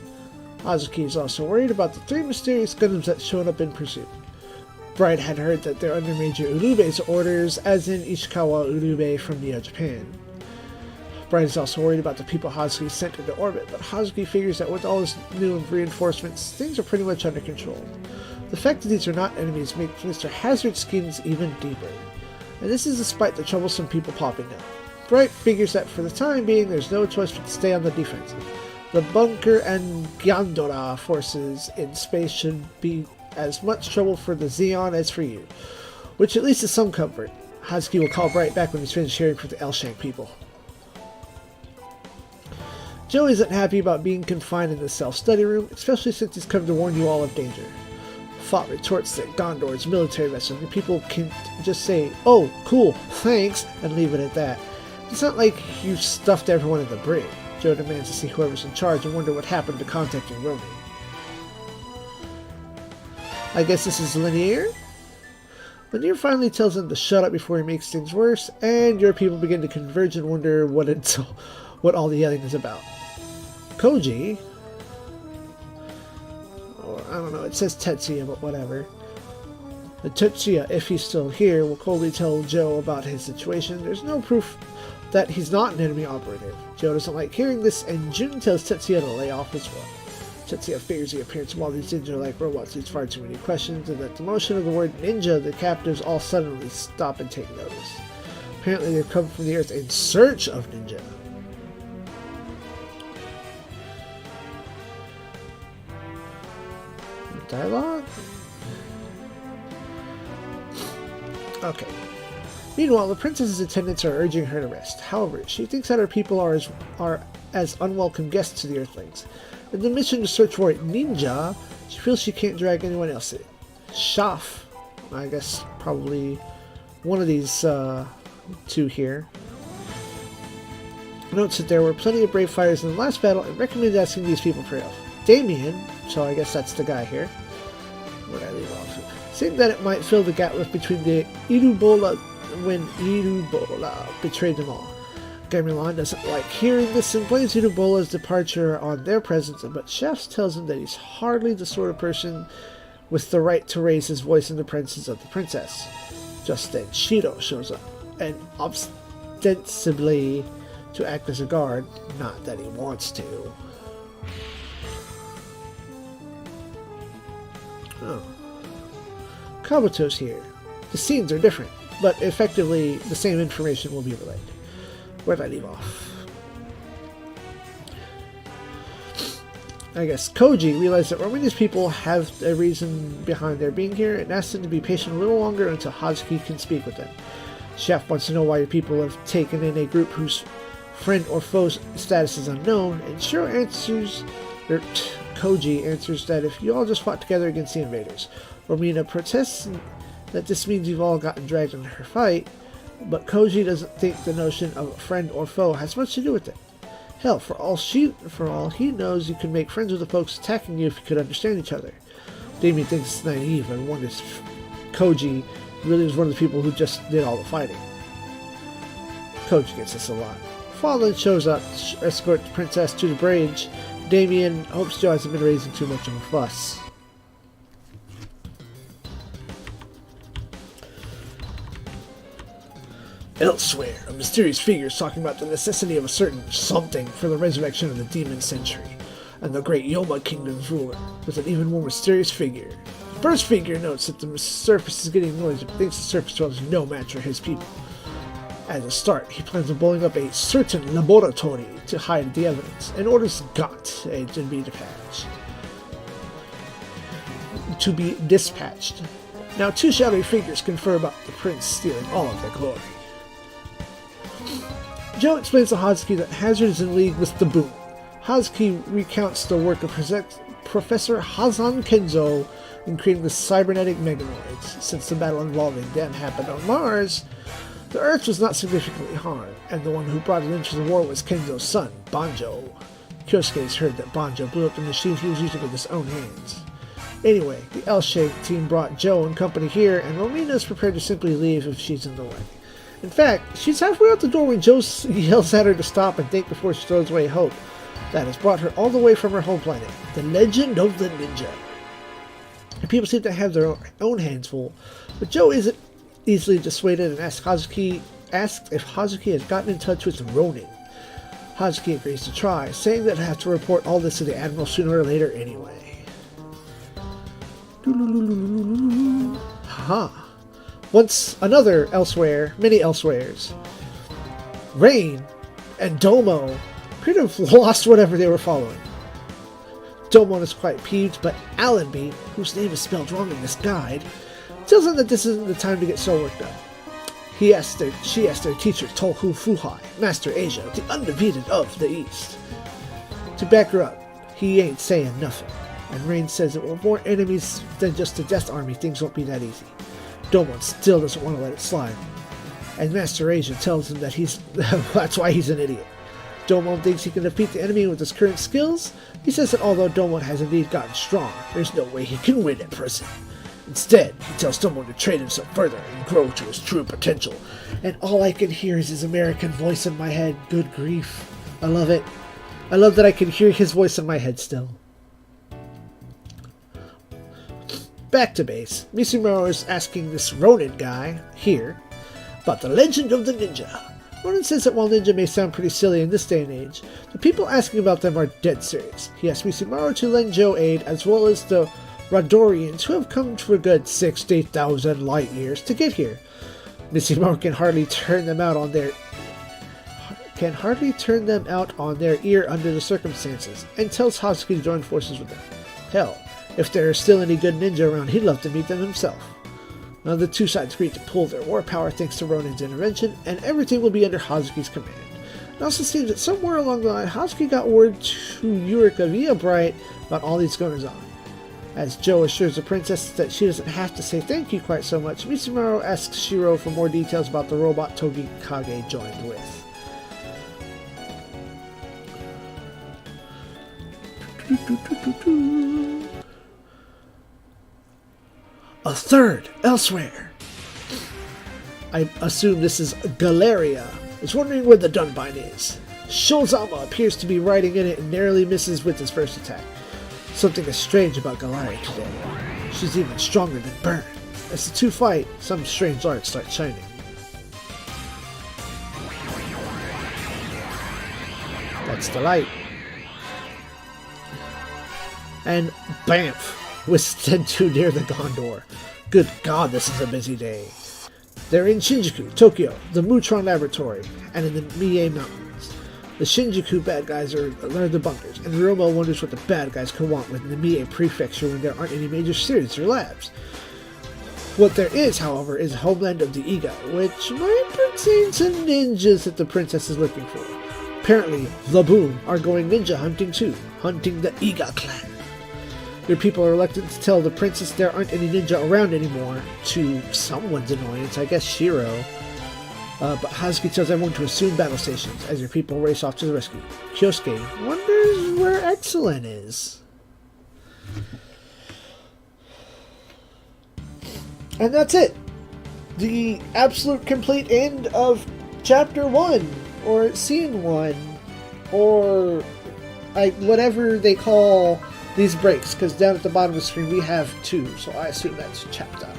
Hazuki is also worried about the 3 mysterious Gundams that showed up in pursuit. Bright had heard that they're under Major Urube's orders, as in Ishikawa Urube from Neo Japan. Bright is also worried about the people Hazuki sent into orbit, but Hazuki figures that with all his new reinforcements, things are pretty much under control. The fact that these are not enemies makes Mr. Hazard's schemes even deeper, and this is despite the troublesome people popping up. Bright figures that for the time being there's no choice but to stay on the defensive. The Bunker and Gyandora forces in space should be as much trouble for the ZEON as for you, which at least is some comfort. Hazuki will call Bright back when he's finished hearing from the Elshank people. Joe isn't happy about being confined in the self-study room, especially since he's come to warn you all of danger. Fott retorts that Gondor is a military vessel and people can just say, "Oh, cool, thanks," and leave it at that. It's not like you've stuffed everyone in the brig. Joe demands to see whoever's in charge and wonder what happened to contacting Romy. I guess this is Lanier? Lanier finally tells him to shut up before he makes things worse, and your people begin to converge and wonder what all the yelling is about. Koji, or I don't know, it says Tetsuya, but whatever. The Tetsuya, if he's still here, will coldly tell Joe about his situation. There's no proof that he's not an enemy operative. Joe doesn't like hearing this, and Jun tells Tetsuya to lay off as well. Tetsuya figures the appearance of all these ninja-like robots leads far too many questions, and at the mention of the word ninja, the captives all suddenly stop and take notice. Apparently they've come from the Earth in search of ninja. Dialogue? Okay. Meanwhile, the princess's attendants are urging her to rest. However, she thinks that her people are as unwelcome guests to the Earthlings. In the mission to search for a ninja, she feels she can't drag anyone else in. Shaf, I guess probably one of these two here, notes that there were plenty of brave fighters in the last battle and recommends asking these people for help. Damien, so I guess that's the guy here, saying that it might fill the gap left between the Irubola when Irubola betrayed them all. Gamelon doesn't like hearing this and blames Irubola's departure on their presence, but Chefs tells him that he's hardly the sort of person with the right to raise his voice in the presence of the princess. Just then, Shiro shows up, and ostensibly to act as a guard, not that he wants to. Oh. Kabuto's here. The scenes are different, but effectively the same information will be relayed. Where'd I leave off? I guess Koji realized that Romina's people have a reason behind their being here and asks them to be patient a little longer until Hazuki can speak with them. Chef wants to know why your people have taken in a group whose friend or foe status is unknown, and Koji answers that if you all just fought together against the invaders. Romina protests that this means you've all gotten dragged into her fight, but Koji doesn't think the notion of a friend or foe has much to do with it. Hell, for all he knows, you can make friends with the folks attacking you if you could understand each other. Damien thinks it's naive and wonders if Koji really was one of the people who just did all the fighting. Koji gets this a lot. Fallen shows up to escort the princess to the bridge. Damien hopes Joe hasn't been raising too much of a fuss. Elsewhere, a mysterious figure is talking about the necessity of a certain something for the resurrection of the demon century, and the great Yoma Kingdom's ruler, with an even more mysterious figure. The first figure notes that the surface is getting noisy, but thinks the surface dwellers is no match for his people. As a start, he plans on blowing up a certain laboratory to hide the evidence, and orders Got to be dispatched. Now, two shadowy figures confer about the prince stealing all of their glory. Joe explains to Hazuki that Hazard is in league with the Boom. Hazuki recounts the work of Professor Hazan Kenzo in creating the cybernetic meganoids. Since the battle involving them happened on Mars, the Earth was not significantly harmed, and the one who brought it into the war was Kenzo's son, Banjo. Kyosuke's heard that Banjo blew up the machine he was using with his own hands. Anyway, the L-shaped team brought Joe and company here, and Romina is prepared to simply leave if she's in the way. In fact, she's halfway out the door when Joe yells at her to stop and think before she throws away hope. That has brought her all the way from her home planet, the Legend of the Ninja. And people seem to have their own hands full, but Joe isn't easily dissuaded and asks if Hazuki has gotten in touch with Ronin. Hazuki agrees to try, saying that he'll have to report all this to the Admiral sooner or later anyway. Haha. Once another elsewhere, many elsewheres. Rain and Domo appear to have lost whatever they were following. Domo is quite peeved, but Allenby, whose name is spelled wrong in this guide, tells them that this isn't the time to get soul work done. She asked their teacher Tohu Fuhai, Master Asia, the undefeated of the East, to back her up. He ain't saying nothing, and Rain says that with more enemies than just the Death Army, things won't be that easy. Domon still doesn't want to let it slide, and Master Asia tells him that that's why he's an idiot. Domon thinks he can defeat the enemy with his current skills. He says that although Domon has indeed gotten strong, there's no way he can win at present. Instead, he tells Domon to train himself further and grow to his true potential. And all I can hear is his American voice in my head. Good grief. I love it. I love that I can hear his voice in my head still. Back to base, Misumaru is asking this Ronin guy, here, about the Legend of the Ninja. Ronin says that while ninja may sound pretty silly in this day and age, the people asking about them are dead serious. He asks Misumaru to lend Joe aid, as well as the Radorians, who have come for a good 60,000 light years to get here. Misumaru can hardly turn them out on their ear under the circumstances, and tells Hazuki to join forces with them. Hell, if there are still any good ninja around, he'd love to meet them himself. Now the two sides agree to pull their war power thanks to Ronin's intervention, and everything will be under Hazuki's command. It also seems that somewhere along the line, Hazuki got word to Eureka via Bright about all these goings on. As Joe assures the princess that she doesn't have to say thank you quite so much, Misumaru asks Shiro for more details about the robot Togi Kage joined with. a third elsewhere. I assume this is Galeria. Is wondering where the Dunbine is. Shulzama appears to be riding in it and narrowly misses with his first attack. Something is strange about Galeria today. She's even stronger than Burn. As the two fight, some strange art starts shining. That's the light. And BAMF was sent to near the Gondor. Good God, this is a busy day. They're in Shinjuku, Tokyo, the Mutron Laboratory, and in the Mie Mountains. The Shinjuku bad guys are the bunkers, and Romo wonders what the bad guys could want within the Mie Prefecture when there aren't any major cities or labs. What there is, however, is a homeland of the Iga, which might pertain to ninjas that the princess is looking for. Apparently, the Boom are going ninja hunting too, hunting the Iga clan. Your people are elected to tell the princess there aren't any ninja around anymore, to someone's annoyance, I guess Shiro. But Hazuki tells everyone to assume battle stations as your people race off to the rescue. Kyosuke wonders where Excellent is. And that's it. The absolute complete end of Chapter 1, or Scene 1, or whatever they call these breaks, because down at the bottom of the screen we have 2, so I assume that's chapter.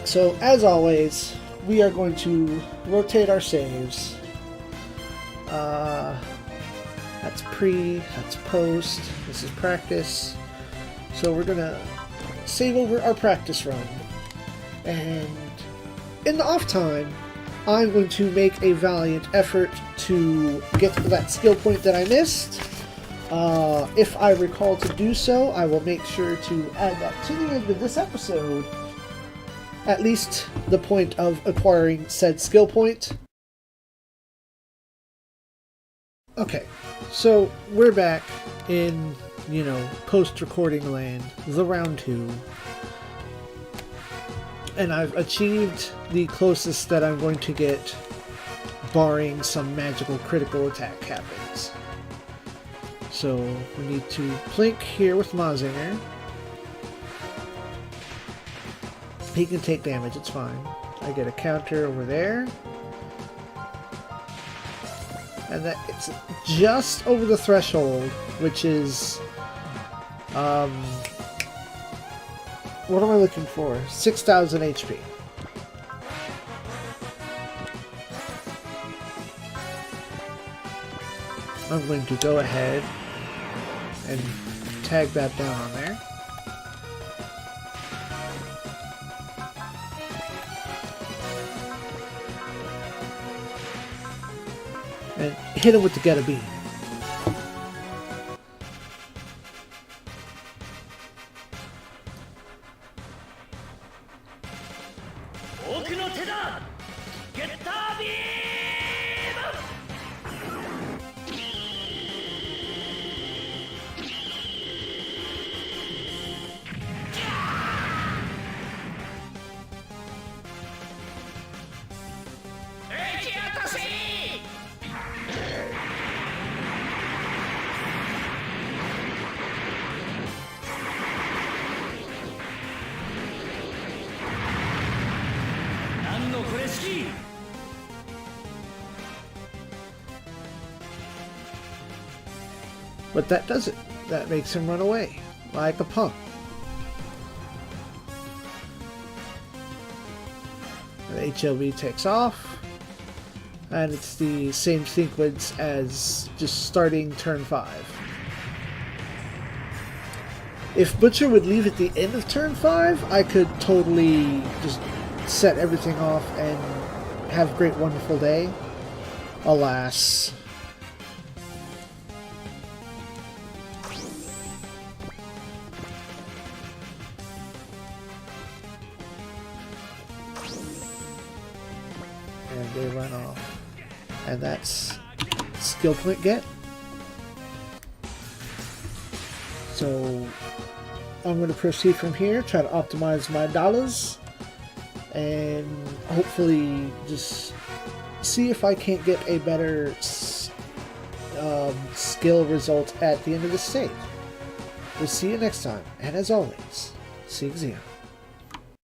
So, as always, we are going to rotate our saves. That's pre, that's post, this is practice. So we're going to save over our practice run. And in the off time, I'm going to make a valiant effort to get that skill point that I missed. If I recall to do so, I will make sure to add that to the end of this episode. At least the point of acquiring said skill point. Okay, so we're back in, post-recording land, the round 2. And I've achieved the closest that I'm going to get, barring some magical critical attack happens. So we need to plink here with Mazinger. He can take damage, it's fine. I get a counter over there. And that it's just over the threshold, which is what am I looking for? 6,000 HP. I'm going to go ahead and tag that down on there. And hit him with the Get a Beam. But that does it. That makes him run away, like a punk. The HLV takes off, and it's the same sequence as just starting turn 5. If Butcher would leave at the end of turn 5, I could totally just set everything off and have a great, wonderful day. Alas. And they run off. And that's skill point get. So I'm going to proceed from here, try to optimize my dollars, and hopefully just see if I can't get a better skill result at the end of the stage. We'll see you next time, and as always, SIEG ZEON.